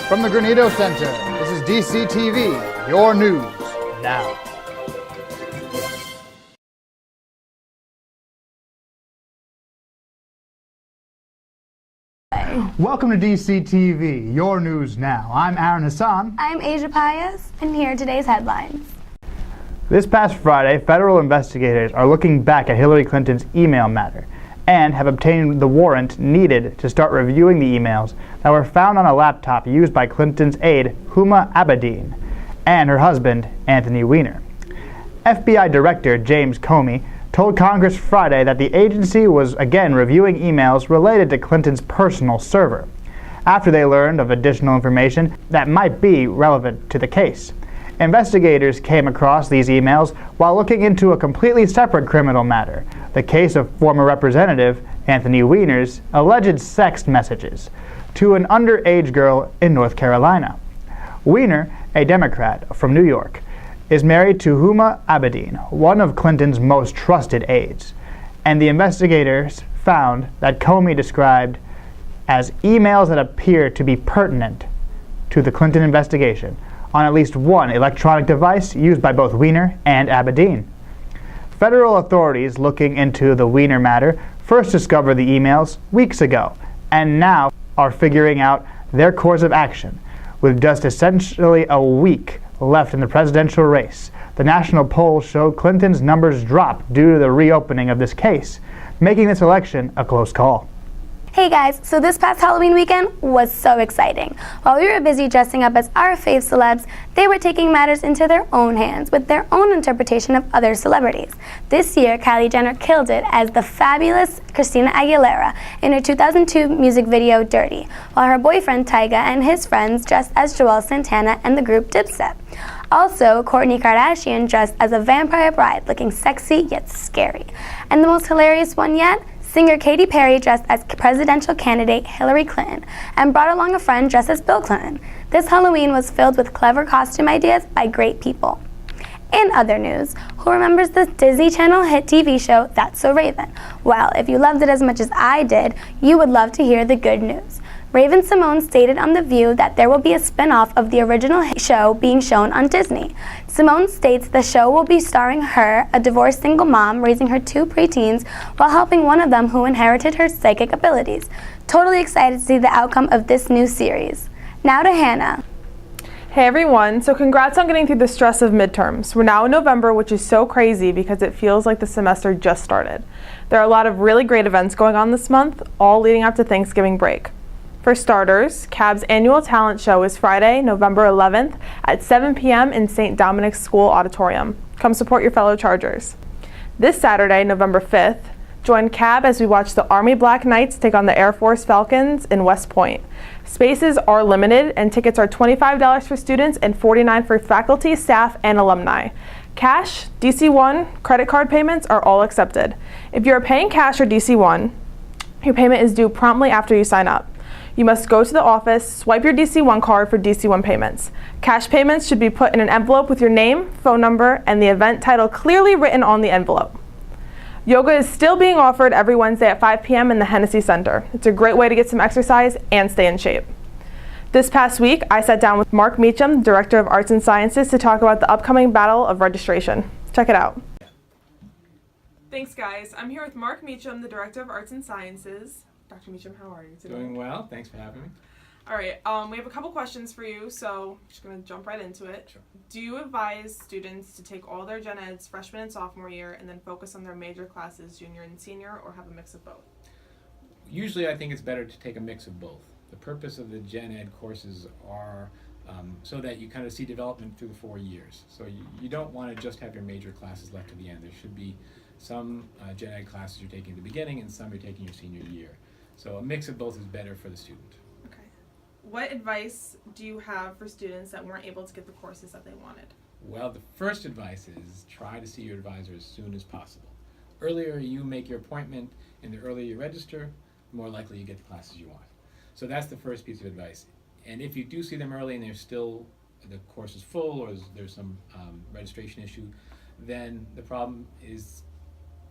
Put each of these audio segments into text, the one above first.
From the Granito Center, this is DCTV, your news now. Welcome to DCTV, your news now. I'm Aaron Hassan. I'm Asia Payas, and here are today's headlines. This past Friday, federal investigators are looking back at Hillary Clinton's email matter and have obtained the warrant needed to start reviewing the emails that were found on a laptop used by Clinton's aide, Huma Abedin, and her husband, Anthony Weiner. FBI Director James Comey told Congress Friday that the agency was again reviewing emails related to Clinton's personal server, after they learned of additional information that might be relevant to the case. Investigators came across these emails while looking into a completely separate criminal matter, the case of former Representative Anthony Weiner's alleged sex messages to an underage girl in North Carolina. Weiner, a Democrat from New York, is married to Huma Abedin, one of Clinton's most trusted aides, and the investigators found that Comey described as emails that appear to be pertinent to the Clinton investigation on at least one electronic device used by both Weiner and Abedin. Federal authorities looking into the Weiner matter first discovered the emails weeks ago and now are figuring out their course of action. With just essentially a week left in the presidential race, the national polls show Clinton's numbers drop due to the reopening of this case, making this election a close call. Hey guys, so this past Halloween weekend was so exciting. While we were busy dressing up as our fave celebs, they were taking matters into their own hands with their own interpretation of other celebrities. This year, Kylie Jenner killed it as the fabulous Christina Aguilera in her 2002 music video Dirty, while her boyfriend Tyga and his friends dressed as Joel Santana and the group Dipset. Also, Kourtney Kardashian dressed as a vampire bride, looking sexy yet scary. And the most hilarious one yet? Singer Katy Perry dressed as presidential candidate Hillary Clinton and brought along a friend dressed as Bill Clinton. This Halloween was filled with clever costume ideas by great people. In other news, who remembers the Disney Channel hit TV show That's So Raven? Well, if you loved it as much as I did, you would love to hear the good news. Raven-Symoné stated on The View that there will be a spin-off of the original show being shown on Disney. Symoné states the show will be starring her, a divorced single mom, raising her two preteens while helping one of them who inherited her psychic abilities. Totally excited to see the outcome of this new series. Now to Hannah. Hey everyone, so congrats on getting through the stress of midterms. We're now in November, which is so crazy because it feels like the semester just started. There are a lot of really great events going on this month, all leading up to Thanksgiving break. For starters, CAB's annual talent show is Friday, November 11th at 7 p.m. in St. Dominic's School Auditorium. Come support your fellow Chargers. This Saturday, November 5th, join CAB as we watch the Army Black Knights take on the Air Force Falcons in West Point. Spaces are limited and tickets are $25 for students and $49 for faculty, staff, and alumni. Cash, DC-1, credit card payments are all accepted. If you are paying cash or DC-1, your payment is due promptly after you sign up. You must go to the office, swipe your DC-1 card for DC-1 payments. Cash payments should be put in an envelope with your name, phone number, and the event title clearly written on the envelope. Yoga is still being offered every Wednesday at 5 p.m. in the Hennessy Center. It's a great way to get some exercise and stay in shape. This past week, I sat down with Mark Meacham, Director of Arts and Sciences, to talk about the upcoming battle of registration. Check it out. Thanks, guys. I'm here with Mark Meacham, the Director of Arts and Sciences. Dr. Meacham, how are you today? Doing well. Thanks for having me. All right. We have a couple questions for you, so I'm just going to jump right into it. Sure. Do you advise students to take all their gen eds freshman and sophomore year and then focus on their major classes junior and senior, or have a mix of both? Usually I think it's better to take a mix of both. The purpose of the gen ed courses are so that you kind of see development through the 4 years. So you don't want to just have your major classes left to the end. There should be some gen ed classes you're taking at the beginning and some you're taking your senior year. So a mix of both is better for the student. Okay. What advice do you have for students that weren't able to get the courses that they wanted? Well, the first advice is try to see your advisor as soon as possible. Earlier you make your appointment and the earlier you register, the more likely you get the classes you want. So that's the first piece of advice. And if you do see them early and the course is full or there's some registration issue, then the problem is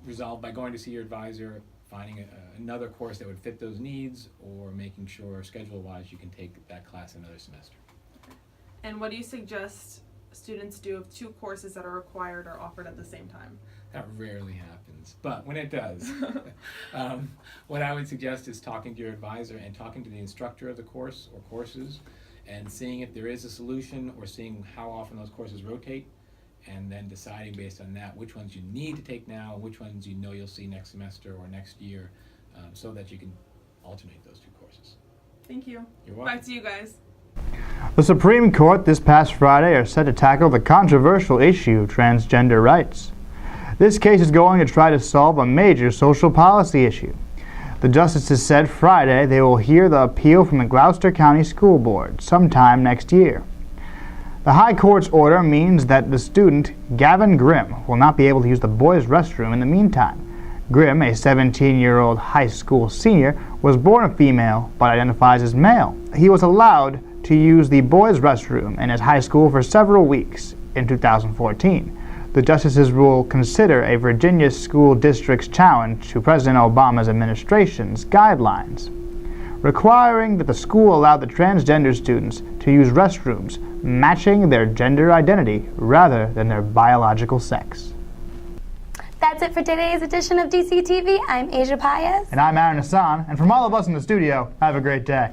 resolved by going to see your advisor finding another course that would fit those needs, or making sure schedule-wise you can take that class another semester. And what do you suggest students do if 2 courses that are required are offered at the same time? That rarely happens, but when it does, what I would suggest is talking to your advisor and talking to the instructor of the course or courses and seeing if there is a solution, or seeing how often those courses rotate, and then deciding based on that which ones you need to take now and which ones you know you'll see next semester or next year, so that you can alternate those 2 courses. Thank you. You're welcome. Back to you guys. The Supreme Court this past Friday are set to tackle the controversial issue of transgender rights. This case is going to try to solve a major social policy issue. The justices said Friday they will hear the appeal from the Gloucester County School Board sometime next year. The High Court's order means that the student, Gavin Grimm, will not be able to use the boys' restroom in the meantime. Grimm, a 17-year-old high school senior, was born a female but identifies as male. He was allowed to use the boys' restroom in his high school for several weeks in 2014. The justices will consider a Virginia school district's challenge to President Obama's administration's guidelines, requiring that the school allow the transgender students to use restrooms matching their gender identity rather than their biological sex. That's it for today's edition of DCTV. I'm Asia Paez. And I'm Aaron Hassan, and from all of us in the studio, have a great day.